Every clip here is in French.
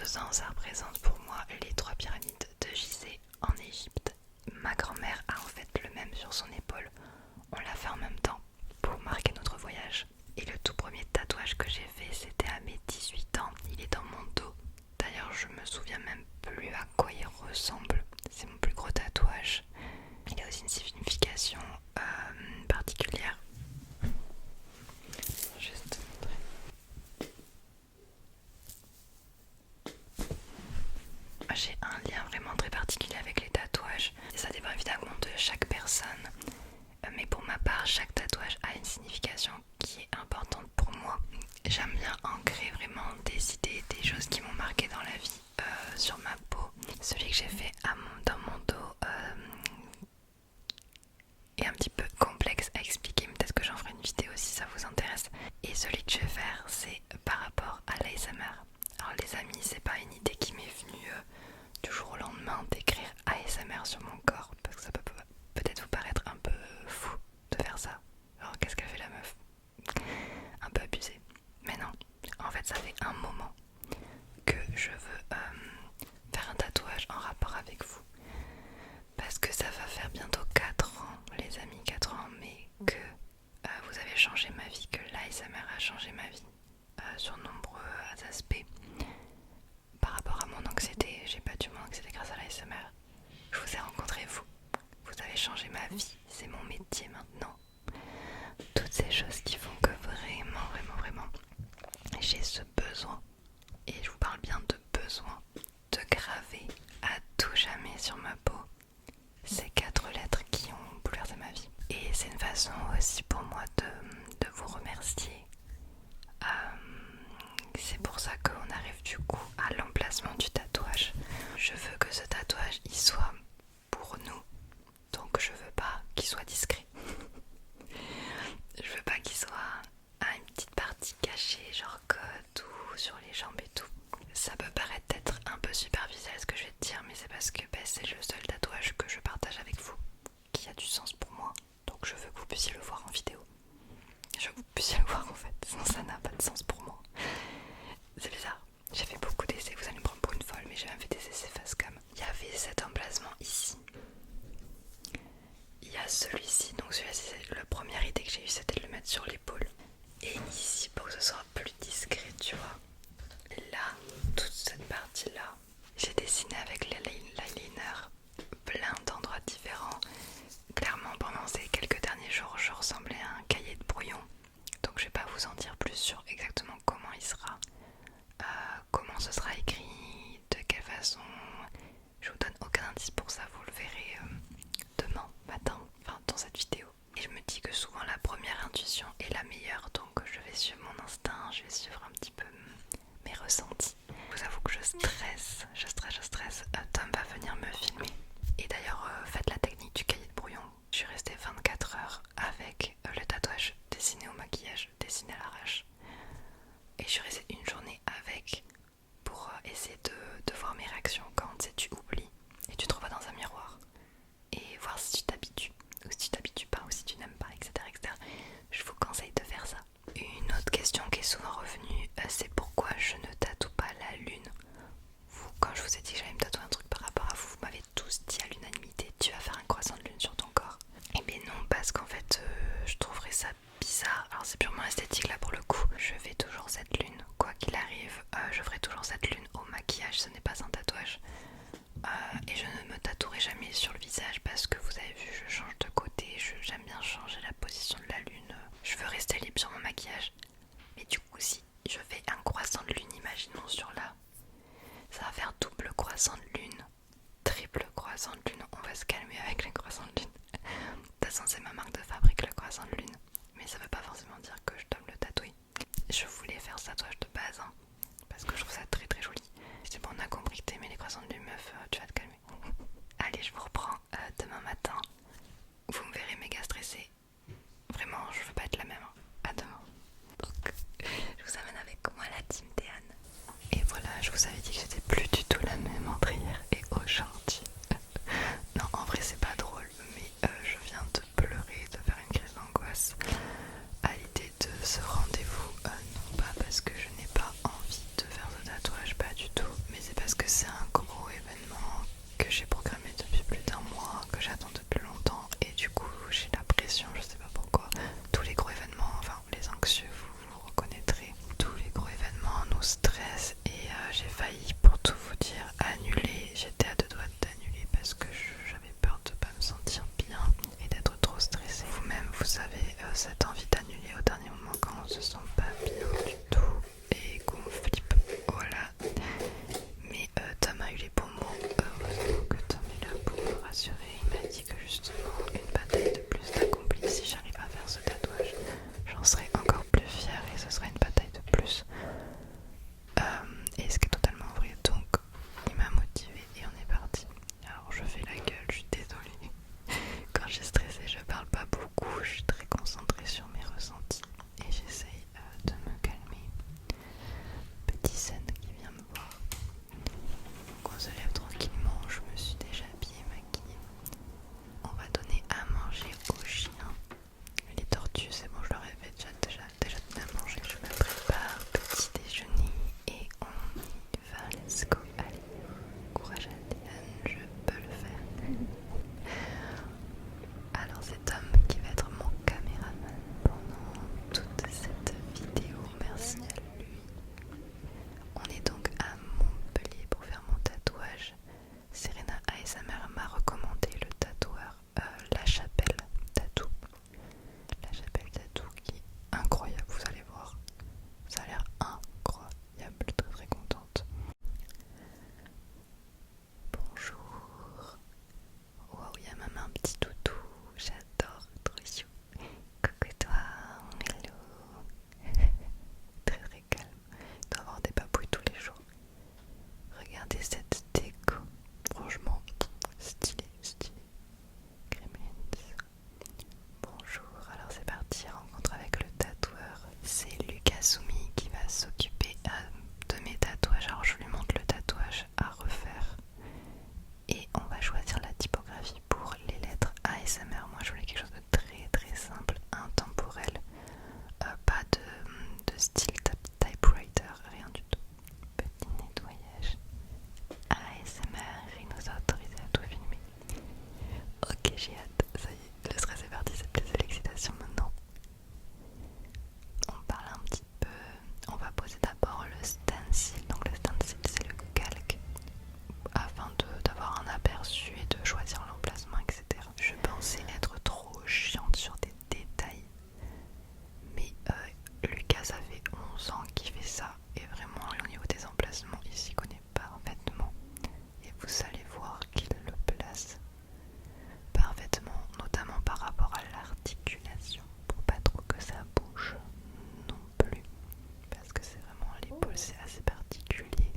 2 ans, ça représente pour moi les 3 pyramides de Gizeh en Égypte. Ma grand-mère a en fait le même sur son épaule. On l'a fait en même temps pour marquer notre voyage. Et le tout premier tatouage que j'ai fait, c'était à mes 18 ans. Il est dans mon dos. D'ailleurs, je me souviens même plus à quoi il ressemble. C'est mon plus gros tatouage. Il a aussi une signification particulière. Juste montrer. J'ai un lien vraiment très particulier avec les tatouages. Et ça dépend évidemment de chaque personne. Mais pour ma part, chaque tatouage a une signification qui est importante pour moi. J'aime bien ancrer vraiment des idées, des choses qui m'ont marqué dans la vie sur ma peau. Celui que j'ai fait dans mon dos est un petit peu complexe à expliquer, mais peut-être que j'en ferai une vidéo si ça vous intéresse. Et celui que je vais faire, c'est par rapport à l'ASMR. Alors les amis, c'est pas une idée qui m'est venue du jour au lendemain d'écrire ASMR sur mon corps, parce que ça peut peut-être vous paraître un peu fou de faire ça. Alors qu'est-ce qu'a fait la meuf? Un peu abusé. Mais non, en fait ça fait un moment que je veux faire un tatouage en rapport avec vous. Parce que ça va faire bientôt 4 ans, les amis, 4 ans, mais que vous avez changé ma vie, que l'ASMR a changé ma vie sur nombreux aspects. Par rapport à mon anxiété, j'ai battu mon anxiété grâce à l'ASMR. Je vous ai rencontré vous. Vous avez changé ma vie, c'est mon métier maintenant. Toutes ces choses qui font que vraiment, j'ai ce besoin, et je vous parle bien de besoin, de graver à tout jamais sur ma peau ces 4 lettres qui ont bouleversé ma vie. Et c'est une façon aussi pour moi de vous remercier. C'est pour ça qu'on arrive du coup à l'emplacement du tatouage. Je veux que ce tatouage il soit pour nous, donc je veux pas qu'il soit discret. Je veux pas qu'il soit à une petite partie cachée, genre côte ou sur les jambes et tout. Ça peut paraître être un peu superficiel ce que je vais te dire, mais c'est parce que c'est le seul tatouage que je partage avec vous qui a du sens pour moi. Donc je veux que vous puissiez le voir en vidéo. Je veux que vous puissiez le voir en fait, sinon ça n'a pas de sens pour moi. C'est bizarre, j'ai fait beaucoup d'essais, vous allez me prendre pour une folle, mais j'ai même fait des essais face cam. Il y avait cet emplacement ici. Il y a celui-ci, donc celui-là c'est la première idée que j'ai eue, c'était de le mettre sur l'épaule. Et ici pour que ce soit plus discret, tu vois. Là, toute cette partie-là, j'ai dessiné avec l'eyeliner plein d'endroits différents. Clairement pendant ces quelques derniers jours, je ressemblais à un cahier de brouillon. Donc je vais pas vous en dire plus sur exactement comment il sera, comment ce sera écrit, de quelle façon. Je vous donne aucun indice pour ça, vous le verrez demain matin, enfin dans cette vidéo. Et je me dis que souvent la première intuition est la meilleure, donc je vais suivre mon instinct, je vais suivre un petit peu mes ressentis. Je vous avoue que je stresse. Tom va venir me filmer. Et d'ailleurs, faites la technique du cahier de brouillon. Je suis restée 24 heures avec le tatouage dessiné au maquillage, dessiné à l'arrache. Et je suis restée une journée avec pour essayer de voir mes réactions quand tu oublies et tu te revois dans un miroir. Et voir si tu t'habitues, ou si tu t'habitues pas, ou si tu n'aimes pas, etc. Je vous conseille de faire ça. Une autre question qui est souvent revenue, c'est pourquoi je ne tatoue pas la lune. Vous, quand je vous ai dit que j'allais me tatouer un truc par rapport à vous, vous m'avez tous dit à l'unanimité, tu vas faire un croissant de lune sur ton corps. Et bien non, parce qu'en fait, je trouverais ça bizarre. Alors c'est purement esthétique là pour le coup. Je fais toujours cette lune, quoi qu'il arrive, je ferai toujours cette lune au maquillage, ce n'est pas un tatouage. Et je ne me tatouerai jamais sur le visage parce que vous avez vu, je change de côté, j'aime bien changer la position de la lune. Je veux rester libre sur mon maquillage. Mais du coup, si je fais un croissant de lune, imaginons sur là, ça va faire double croissant de lune, triple croissant de lune. On va se calmer avec les croissants de lune. De toute façon, c'est ma marque de fabrique, le croissant de lune. Mais ça veut pas forcément dire que je dois me le tatouer. Je voulais faire ce tatouage de base, hein, parce que je trouve ça très joli. C'est bon, on a compris que t'aimais les croissants de lune, meuf, tu vas te calmer. Allez, je vous reprends demain matin. Vous me verrez méga stressée. Vraiment, je veux pas être la même. À demain. Donc, je vous amène avec moi la team Théane. Et voilà, je vous avais dit que j'étais plus du tout la même entre hier et aujourd'hui. Non, en vrai, c'est pas drôle, mais je viens de pleurer, de faire une crise d'angoisse à l'idée de ce rendez-vous. Non pas parce que je n'ai pas envie de faire ce tatouage, pas du tout, mais que j'ai programmé depuis plus d'un mois, que j'attends depuis longtemps, et du coup j'ai la pression, je sais pas pourquoi. Tous les gros événements, enfin les anxieux vous reconnaîtrez, tous les gros événements nous stressent et j'ai failli, pour tout vous dire, annuler. J'étais à deux doigts d'annuler parce que j'avais peur de pas me sentir bien et d'être trop stressée. Vous-même vous savez cette envie d'annuler au dernier moment quand on se sent pas bien du tout et qu'on flippe, voilà. Mais Tom a eu les bons mots, heureusement que Tom est là pour me rassurer. Il m'a dit que justement une bataille de plus d'accomplie si j'arrive à faire ce tatouage. J'en serai encore plus fière et ce sera une bataille de plus. Et ce qui est totalement vrai, donc il m'a motivée et on est parti. Alors je fais la gueule, je suis désolée. Quand je suis stressée, je parle pas beaucoup, je suis très concentrée sur mes ressentis et j'essaye de me calmer. Petit scène qui vient me voir. Donc on se lève tranquillement, je me suis déjà habillée, maquillée. On va donner à manger aux chiens. Les tortues, c'est bon, je leur ai fait déjà donné à manger. Je me prépare, petit déjeuner et on y va, let's go. Allez, courage à Diane, je peux le faire. Alors c'est Tom qui va être mon caméraman pendant toute cette vidéo, merci à lui. On est donc à Montpellier pour faire mon tatouage. Serena ASMR m'a recommandé le tatoueur La Chapelle Tattoo. La Chapelle Tattoo qui est incroyable, vous allez voir. Ça a l'air incroyable, très très contente. Bonjour. Wow, il y a même un petit toutou, j'adore, trop chou. Coucou toi, hello. Très très calme, il doit avoir des papouilles tous les jours. Regardez cette déco, franchement, stylé, stylé. Gremlins. Bonjour, alors c'est parti, rencontre avec le tatoueur. C'est Lucas Soumi qui va s'occuper de mes tatouages. Alors je lui montre le tatouage à refaire. Et on va choisir la typographie pour les lettres ASMR. Moi je voulais quelque chose de très très simple, intemporel. Pas de style typewriter, rien du tout. Petit nettoyage ASMR, il nous a autorisé à tout filmer. Ok, j'ai hâte, ça y est, le stress est parti, c'est plus de l'excitation maintenant. On parle un petit peu, on va poser d'abord le stencil. Donc le stencil c'est le calque afin d'avoir un aperçu et de choisir l'emplacement, etc. Je pensais être trop chiante sur des détails, mais Lucas ça fait 11 ans qu'il fait ça et vraiment au niveau des emplacements il s'y connaît parfaitement et vous allez voir qu'il le place parfaitement, notamment par rapport à l'articulation pour pas trop que ça bouge non plus parce que c'est vraiment l'épaule, c'est assez particulier,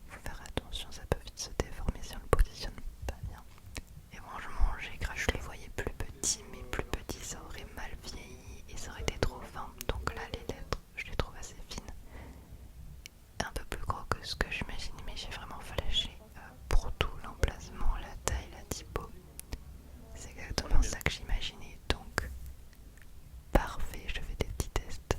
faut faire attention, ça peut vite se déformer si on le positionne pas bien. Et franchement je les voyais plus petits, mais plus petits ça aurait mal vieilli et ça aurait été trop fin, donc là les lettres je les trouve assez fines, un peu plus gros que ce que j'imaginais, mais j'ai vraiment flashé pour tout l'emplacement, la taille, la typo. C'est exactement ça que j'imaginais, donc parfait, je fais des petits tests.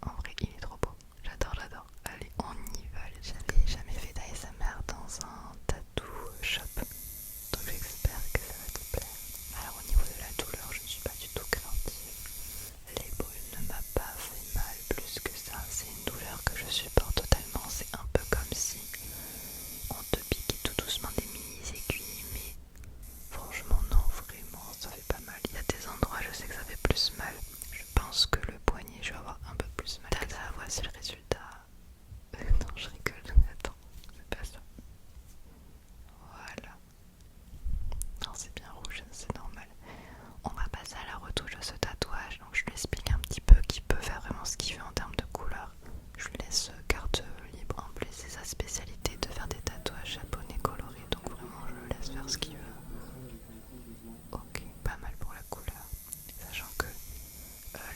En vrai, il est trop beau, j'adore, j'adore. Allez, on y va. J'avais jamais fait d'ASMR dans un tattoo shop, donc j'espère que ça va te plaire. Alors au niveau de la douleur, je ne suis pas du tout craintive. L'épaule ne m'a pas fait mal plus que ça, c'est une douleur que je supporte totalement. C'est un peu comme si on te piquait tout doucement des mini aiguilles, mais franchement non, vraiment ça fait pas mal. Il y a des endroits je sais que ça fait plus mal. Je pense que le poignet je vais avoir un peu plus mal. Tada, voici le résultat. Non, je rigole, attends, c'est pas ça. Voilà. Non, c'est bien rouge, c'est normal. On va passer à la retouche de ce tatouage. Donc je lui explique un petit peu qu'il peut faire vraiment ce qu'il veut en termes de couleur. Je lui laisse carte libre. En plus c'est sa spécialité de faire des tatouages japonais colorés. Donc vraiment je le laisse faire ce qu'il veut. Ok, pas mal pour la couleur. Sachant que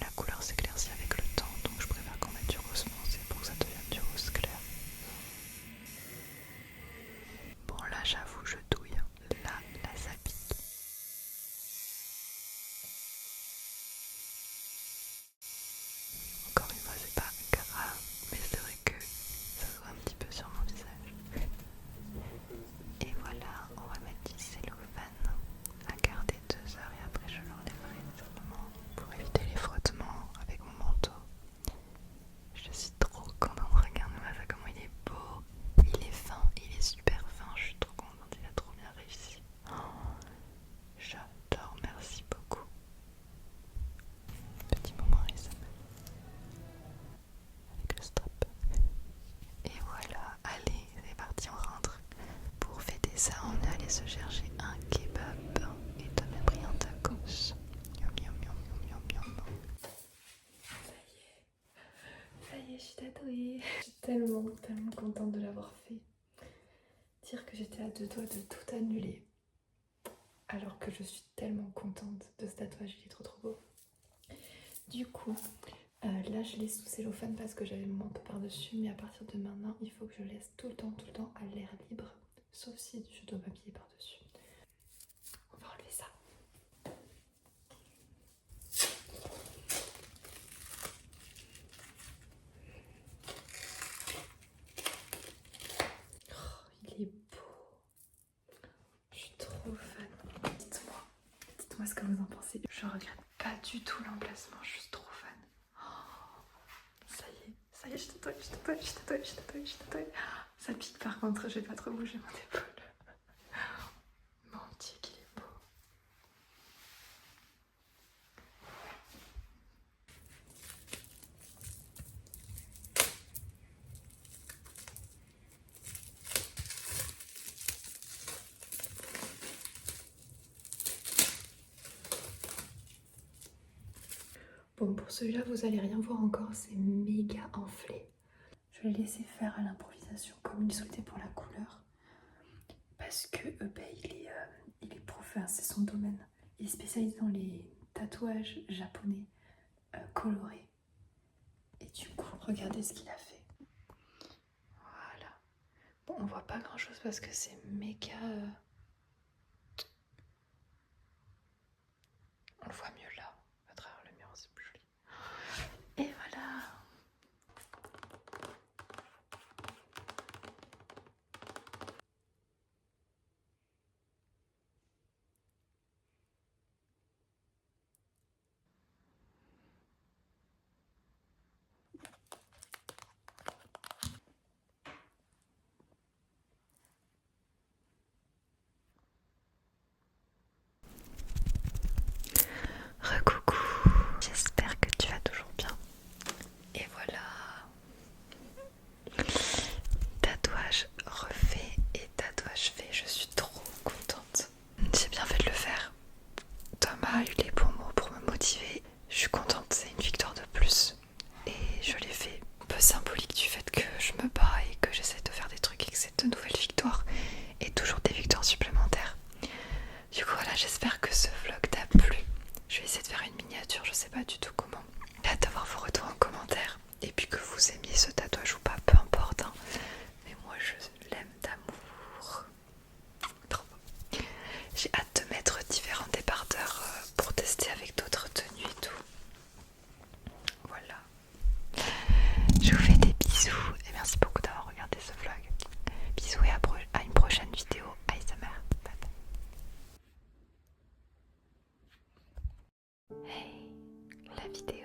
la couleur s'éclaircit avec le temps. Donc je préfère qu'on mette du rose foncé pour que ça devienne du rose clair. Bon là j'avoue je douille. Là ça pique. Encore une fois c'est pas grave, mais c'est vrai que ça se voit un petit peu sur mon visage. Et se chercher un kebab et t'as même pris un tacos. Miam, miam, miam, miam, miam, miam. Ça y est, je suis tatouée. Je suis tellement contente de l'avoir fait. Dire que j'étais à deux doigts de tout annuler. Alors que je suis tellement contente de ce tatouage, il est trop beau. Du coup, là je laisse sous cellophane parce que j'avais mon manteau par-dessus, mais à partir de maintenant, il faut que je laisse tout le temps à l'air libre, sauf si je dois m'habiller par-dessus. On va enlever ça. Oh, il est beau. Je suis trop fan. Dites-moi ce que vous en pensez. Je regrette pas du tout l'emplacement, je suis trop fan. Ça y est, je tatouée. Ça pique par contre, j'ai pas trop bougé mon épaule. Mon Dieu, qu'il est beau. Bon, pour celui-là, vous allez rien voir encore, c'est méga enflé. Je l'ai laissé faire à l'improvisation comme il souhaitait pour la couleur. Parce que il est prof, enfin, c'est son domaine. Il est spécialisé dans les tatouages japonais colorés. Et du coup, regardez ce qu'il a fait. Voilà. Bon, on voit pas grand chose parce que c'est méga... On le voit mieux là, à travers le miroir, c'est plus joli. Et voilà. Recoucou, j'espère que tu vas toujours bien. Et voilà, tatouage refait et tatouage fait, je suis trop contente. J'ai bien fait de le faire. Thomas a eu les bons mots pour me motiver. Je suis contente, c'est une victoire de plus. Et je l'ai fait un peu symbolique du fait que je me bats et que j'essaie de faire des trucs et que c'est de nouvelles victoires et toujours des victoires supplémentaires. Du coup voilà, j'espère que ce vlog t'a plu. Je vais essayer de faire une miniature, je sais pas du tout comment. J'ai hâte d'avoir vos retours en commentaire. Et puis que vous aimiez ce tatouage ou pas, peu importe. Hein. Mais moi je l'aime d'amour. Trop beau. J'ai hâte de mettre différents débardeurs pour tester avec d'autres tenues et tout. Voilà. Je vous fais des bisous et merci beaucoup d'avoir regardé ce vlog. Bisous et à une prochaine vidéo ASMR. Bye bye. Hey, la vidéo